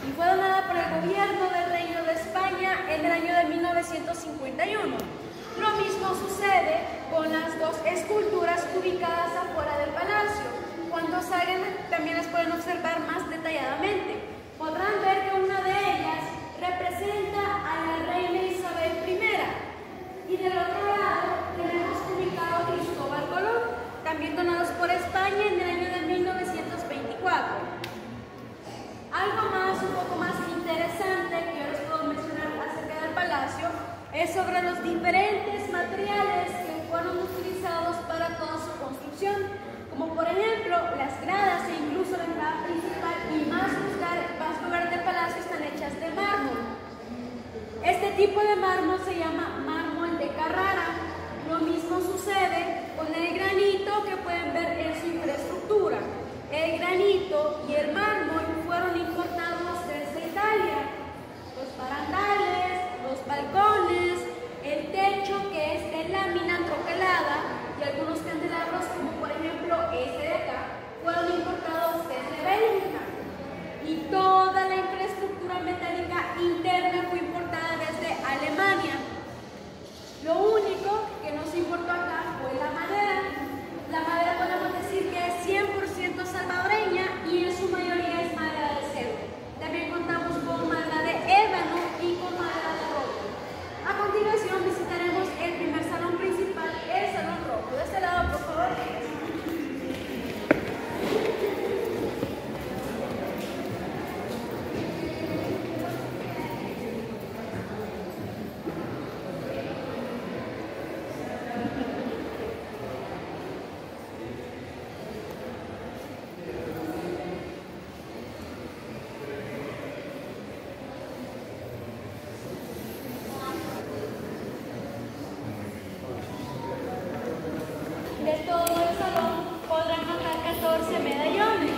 y fue donada por el gobierno del Reino de España en el año de 1951. Lo mismo sucede con las dos esculturas ubicadas afuera del palacio. Cuando salgan también las pueden observar más detalladamente. Podrán ver que una de ellas representa a la reina Isabel I y del otro lado tenemos ubicado a Cristóbal Colón, también donados por España en el año de 1924. Algo más, un poco más interesante que yo les puedo mencionar acerca del palacio es sobre los diferentes materiales que fueron utilizados para toda su construcción, como por ejemplo las gradas e incluso la entrada principal y más lugares del palacio están hechas de mármol. Este tipo de mármol se llama mármol 14 medallones,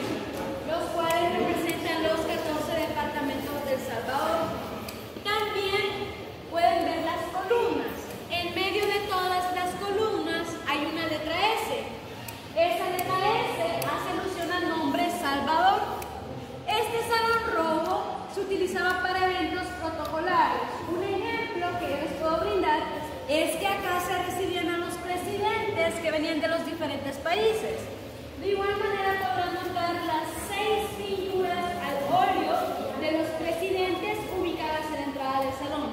los cuales representan los 14 departamentos de El Salvador. También pueden ver las columnas. En medio de todas las columnas hay una letra S. Esa letra S hace alusión al nombre Salvador. Este salón rojo se utilizaba para eventos protocolares. Un ejemplo que yo les puedo brindar es que acá se recibían a los presidentes que venían de los diferentes países. De igual manera podrán notar las 6 pinturas al óleo de los presidentes ubicadas en la entrada del salón.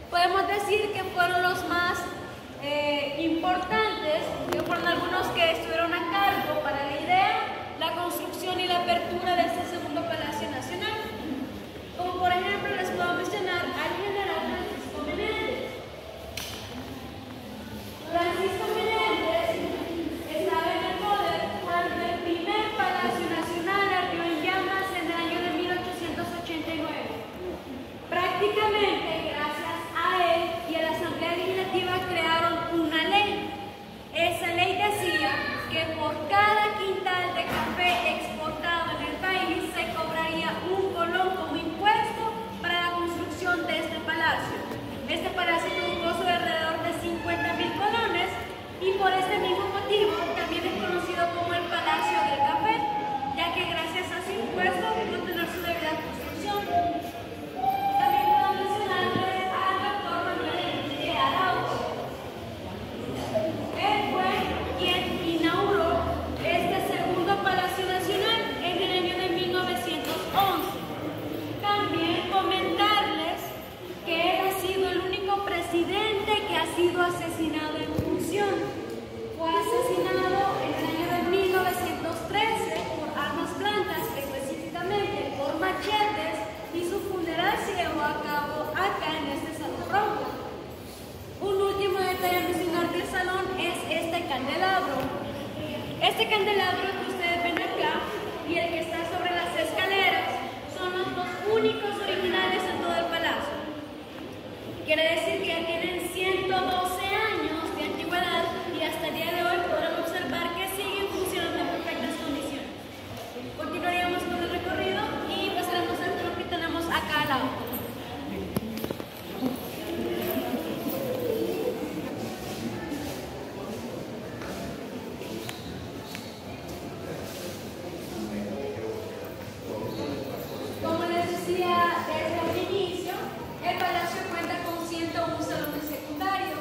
Podemos decir que fueron los más importantes, que fueron algunos que estuvieron a cargo para la idea, la construcción y la apertura de este segundo Palacio Nacional. Como por ejemplo les puedo mencionar al general Francisco Menéndez. Francisco Menéndez estaba en el poder cuando el primer Palacio Nacional ardió en llamas en el año de 1889. Prácticamente gracias a él y a la Asamblea Legislativa crearon una ley. Esa ley decía que por cada quintal de café exportado en el país se cobraría un colón como impuesto para la construcción de este palacio. Este palacio tuvo un costo de alrededor de 50.000 colones y por este mismo motivo también es conocido como el Palacio del Café, ya que gracias a su impuesto pudo tener su debida construcción. También puedo mencionarles al doctor Manuel Enrique Araujo. Él fue quien inauguró este segundo Palacio Nacional en el año de 1911. También comentarles que él ha sido el único presidente que ha sido asesinado en función. Fue asesinado en el año de 1913 por armas blancas, específicamente por machetes, y su funeral se llevó a cabo acá en este salón rojo. Un último detalle a mencionar del salón es este candelabro. Este candelabro que ustedes ven acá y el que está sobre las escaleras son los dos únicos originales en todo el palacio. Quiere decir que ya tienen 112 años de antigüedad y hasta el día de hoy podrán observar que siguen funcionando en perfectas condiciones. Continuaríamos con el recorrido y pasaremos al tour que tenemos acá al lado. Como les decía desde un inicio, el palacio cuenta con 101 salones secundarios.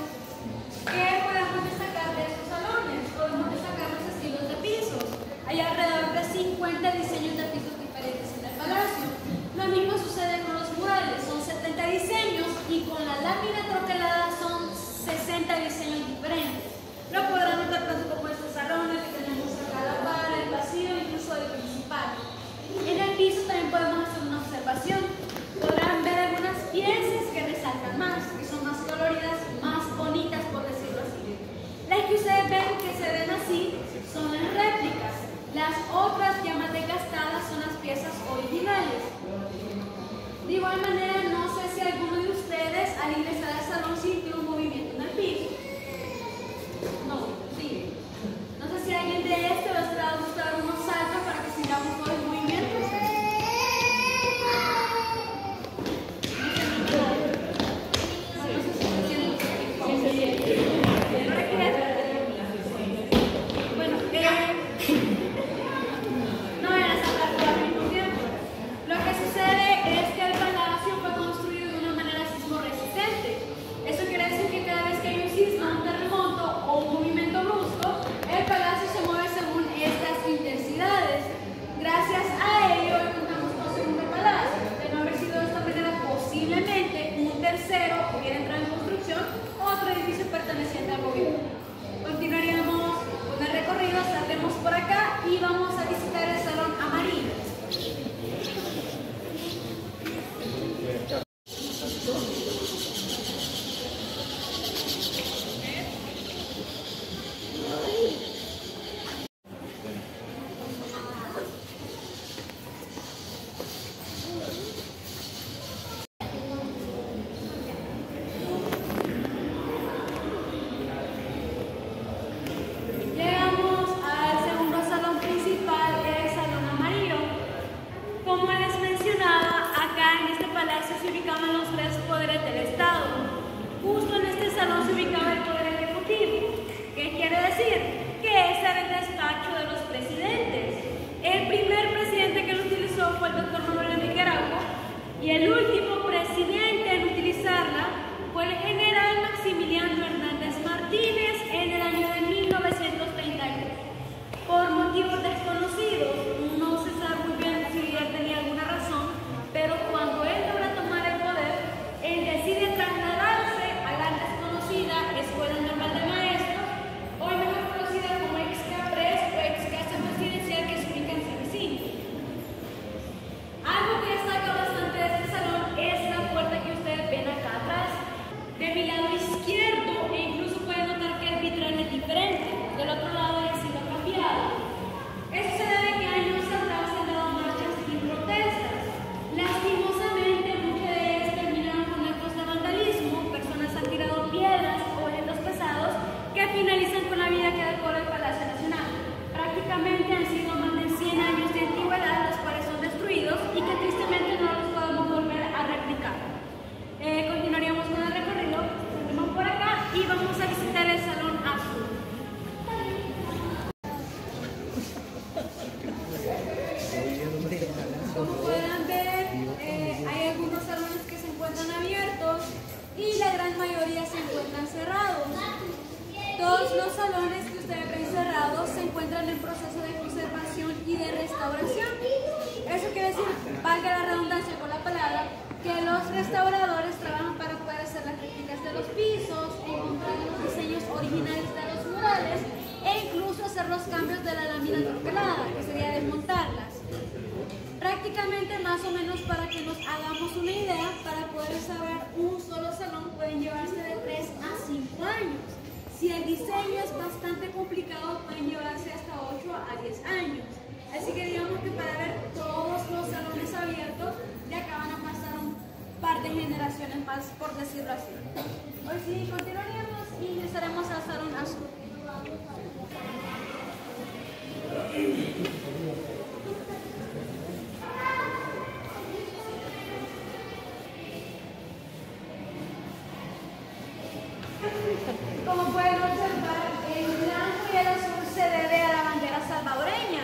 mayoría se encuentran cerrados. Todos los salones que ustedes ven cerrados se encuentran en proceso de conservación y de restauración. Eso quiere decir, valga la redundancia con la palabra, que los restauradores trabajan para poder hacer las réplicas de los pisos, encontrar los diseños originales de los murales e incluso hacer los cambios de la lámina troquelada, que sería desmontarlas. Prácticamente, más o menos para que nos hagamos una idea, para poder saber un solo salón pueden llevarse de 3 a 5 años. Si el diseño es bastante complicado, pueden llevarse hasta 8 a 10 años. Así que digamos que para ver todos los salones abiertos, de acá van a pasar un par de generaciones más, por decirlo así. Hoy sí, continuaríamos y ingresaremos al salón azul. Como pueden observar, el blanco y el azul se debe a la bandera salvadoreña.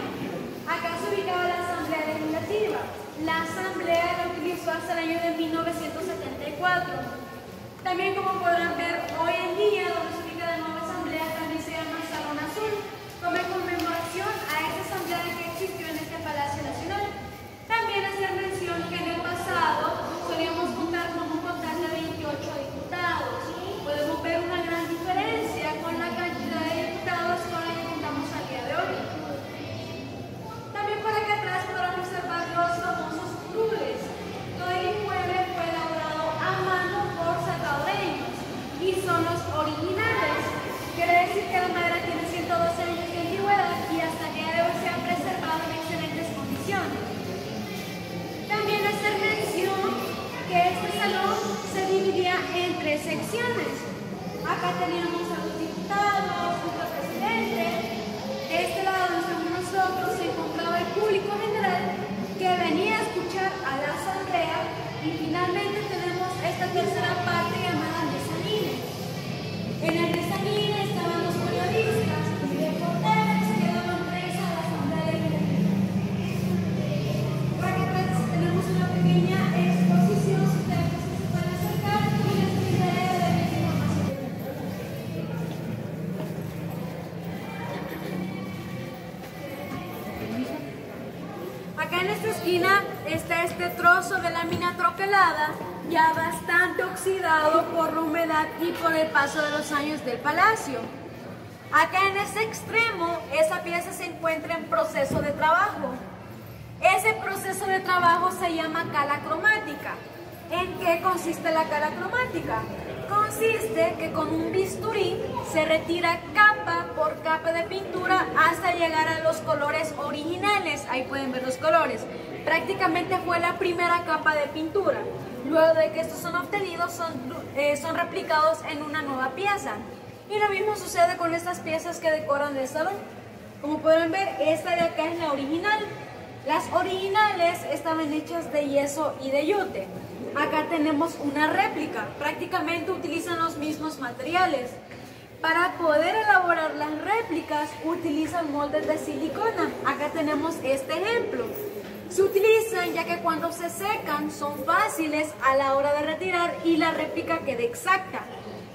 Acá se ubicaba la Asamblea Legislativa. La Asamblea la utilizó hasta el año de 1974. También, como podrán ver, hoy en día, donde se ubica la nueva Asamblea, también se llama Salón Azul, como en conmemoración a esta Asamblea que existió en este Palacio Nacional. También hacer mención que en el pasado solíamos contar con un total de 28 diputados. Podemos ver una gran diferencia con la cantidad de diputados con la que contamos al día de hoy. También por acá atrás podrán observar los famosos curules. Todo el inmueble fue elaborado a mano por salvadoreños y son los originales. Quiere decir que la madera tiene 112 años de antigüedad y hasta el día de hoy se han preservado en excelentes condiciones. También hacer mención que este salón se dividía en 3 secciones. Acá teníamos a los diputados, nuestro presidente. De este lado donde estamos nosotros se encontraba el público general que venía a escuchar a la asamblea y finalmente tenemos esta tercera parte llamada mezanine. En el mezanine estaban los periodistas y reporteros que daban prensa a la asamblea legislativa. Por acá atrás tenemos una pequeña exposición, si ustedes se pueden acercar y les brindaré de la información. Acá en esta esquina está este trozo de lámina troquelada, ya bastante oxidado por la humedad y por el paso de los años del palacio. Acá en ese extremo, esa pieza se encuentra en proceso de trabajo. Ese proceso de trabajo se llama cala cromática. ¿En qué consiste la cala cromática? Consiste que con un bisturí se retira capa por capa de pintura hasta llegar a los colores originales. Ahí pueden ver los colores. Prácticamente fue la primera capa de pintura. Luego de que estos son obtenidos, son replicados en una nueva pieza. Y lo mismo sucede con estas piezas que decoran el salón. Como pueden ver, esta de acá es la original. Las originales estaban hechas de yeso y de yute. Acá tenemos una réplica, prácticamente utilizan los mismos materiales. Para poder elaborar las réplicas utilizan moldes de silicona. Acá tenemos este ejemplo. Se utilizan ya que cuando se secan son fáciles a la hora de retirar y la réplica queda exacta.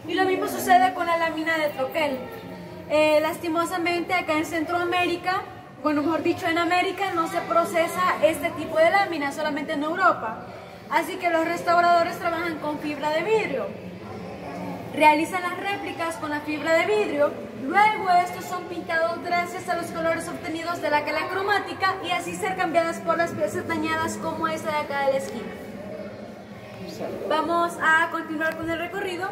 Y lo mismo sucede con la lámina de troquel. Lastimosamente acá en Centroamérica, bueno, mejor dicho en América, no se procesa este tipo de lámina, solamente en Europa. Así que los restauradores trabajan con fibra de vidrio. Realizan las réplicas con la fibra de vidrio, luego estos son pintados gracias a los colores obtenidos de la cala cromática y así ser cambiadas por las piezas dañadas como esta de acá de la esquina. Vamos a continuar con el recorrido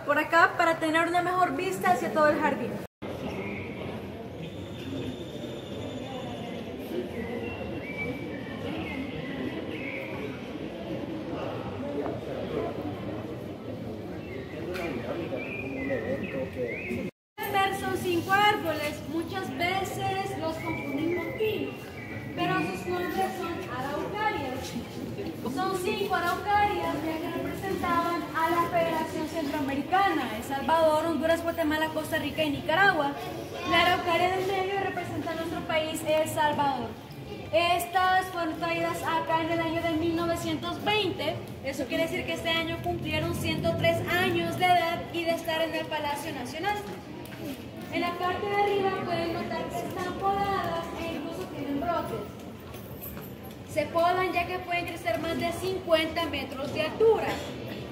por acá para tener una mejor vista hacia todo el jardín. Son 5 árboles, muchas veces los confundimos con pinos, pero sus nombres son araucarias. Son 5 araucarias ya que representaban a la Federación Centroamericana, El Salvador, Honduras, Guatemala, Costa Rica y Nicaragua. La araucaria del medio representa a nuestro país, El Salvador. Estas fueron traídas acá en el año de 1920. Eso quiere decir que este año cumplieron 103 años de edad y de estar en el Palacio Nacional. En la parte de arriba pueden notar que están podadas e incluso tienen brotes. Se podan ya que pueden crecer más de 50 metros de altura.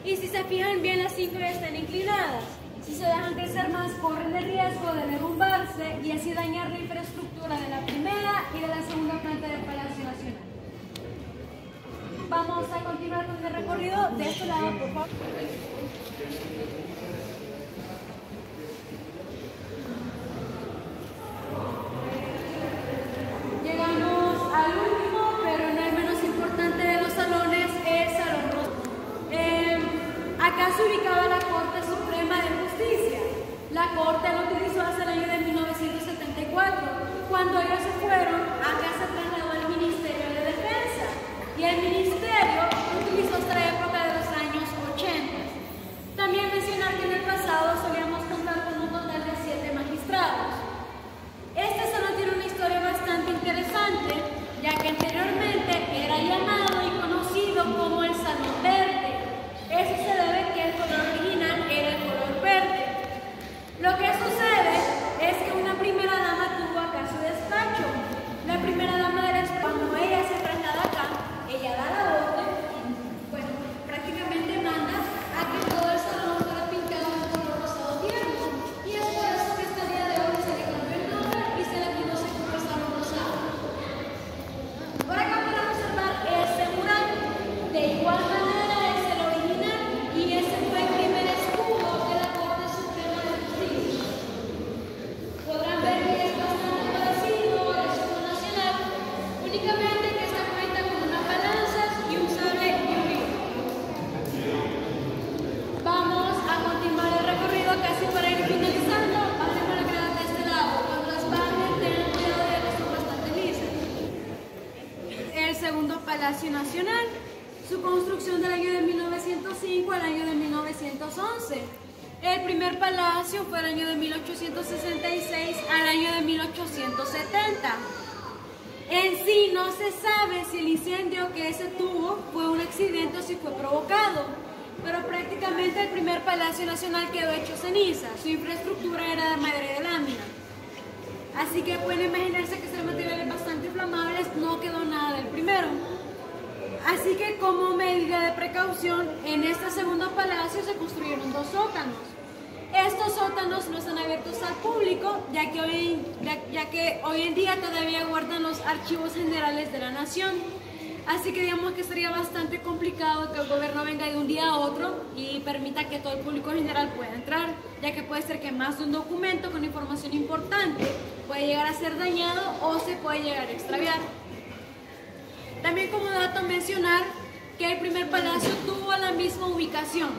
Y si se fijan bien, las 5 ya están inclinadas. Si se dejan crecer más, corren el riesgo de derrumbarse y así dañar la infraestructura de la primera y de la segunda planta del Palacio Nacional. Vamos a continuar con el recorrido de este lado, por favor. Llegamos al último, pero no el menos importante de los salones, el Salón Rosa. Acá se ubicaba la Corte Suprema de Justicia. La Corte lo utilizó hasta el año de 1974. Cuando ellos se fueron, acá se trasladó al Ministerio de Defensa. Y el Ministerio lo utilizó hasta la época de los años 80. También mencionar que en el pasado solíamos contar con un total de 7 magistrados. Este salón tiene una historia bastante interesante, ya que anteriormente era llamado y conocido como el Salón Verde. Eso se debe que el color original era el color verde. Lo que sucede es que una primera dama tuvo acá su despacho. La primera dama del despacho, cuando ella se traslada acá, ella da la orden, bueno, prácticamente manda a que todo el salón fuera pintado de color rosado tierno. Y es por eso que hasta el día de hoy se le cambió el nombre y se le conoce como el Salón Rosado. Por acá podemos observar este mural. De igual manera, Palacio Nacional, su construcción del año de 1905 al año de 1911. El primer palacio fue el año de 1866 al año de 1870. En sí no se sabe si el incendio que se tuvo fue un accidente o si fue provocado, pero prácticamente el primer Palacio Nacional quedó hecho ceniza. Su infraestructura era de madera y de lámina. Así que pueden imaginarse que son materiales bastante inflamables, no quedó nada del primero. Así que como medida de precaución, en este segundo palacio se construyeron 2 sótanos. Estos sótanos no están abiertos al público, ya que hoy en día todavía guardan los archivos generales de la nación. Así que digamos que sería bastante complicado que el gobierno venga de un día a otro y permita que todo el público general pueda entrar, ya que puede ser que más de un documento con información importante puede llegar a ser dañado o se puede llegar a extraviar. También como dato mencionar que el primer palacio tuvo la misma ubicación.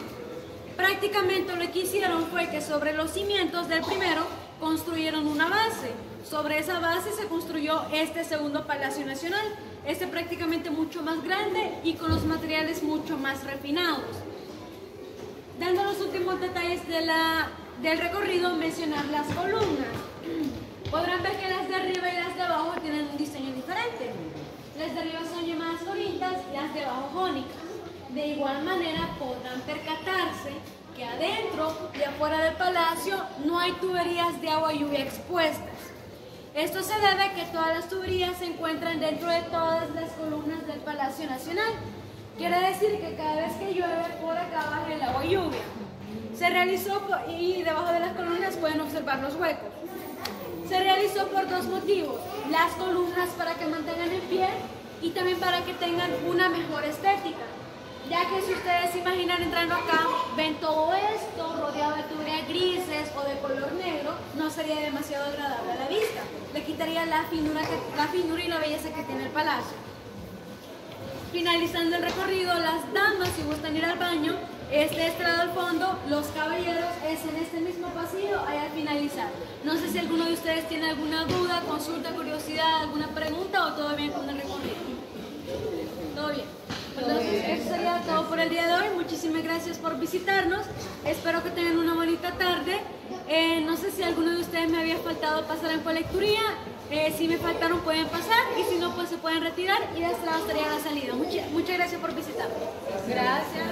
Prácticamente lo que hicieron fue que sobre los cimientos del primero construyeron una base. Sobre esa base se construyó este segundo Palacio Nacional, este prácticamente mucho más grande y con los materiales mucho más refinados. Dando los últimos detalles del recorrido, mencionar las columnas. Podrán ver que las de arriba y las de abajo tienen un diseño diferente. Las de arriba son llamadas corintas y las de abajo jónicas. De igual manera podrán percatarse que adentro y afuera del palacio no hay tuberías de agua y lluvia expuestas. Esto se debe a que todas las tuberías se encuentran dentro de todas las columnas del Palacio Nacional. Quiere decir que cada vez que llueve por acá baja el agua y lluvia. Se realizó y debajo de las columnas pueden observar los huecos. Se realizó por 2 motivos: las columnas para que mantengan en pie y también para que tengan una mejor estética, ya que si ustedes se imaginan entrando acá, ven todo esto rodeado de tuberías grises o de color negro, no sería demasiado agradable a la vista, le quitaría la finura y la belleza que tiene el palacio. Finalizando el recorrido, las damas, si gustan ir al baño, es de este lado al fondo, los caballeros es en este mismo pasillo, ahí al finalizar. No sé si alguno de ustedes tiene alguna duda, consulta, curiosidad, alguna pregunta o todo bien con el recorrido. ¿Todo bien? Entonces, eso sería todo por el día de hoy. Muchísimas gracias por visitarnos. Espero que tengan una bonita tarde No sé si alguno de ustedes me había faltado pasar en colecturía. Si me faltaron pueden pasar y si no pues se pueden retirar y de este lado estaría la salida. Muchas gracias por visitarme. Gracias.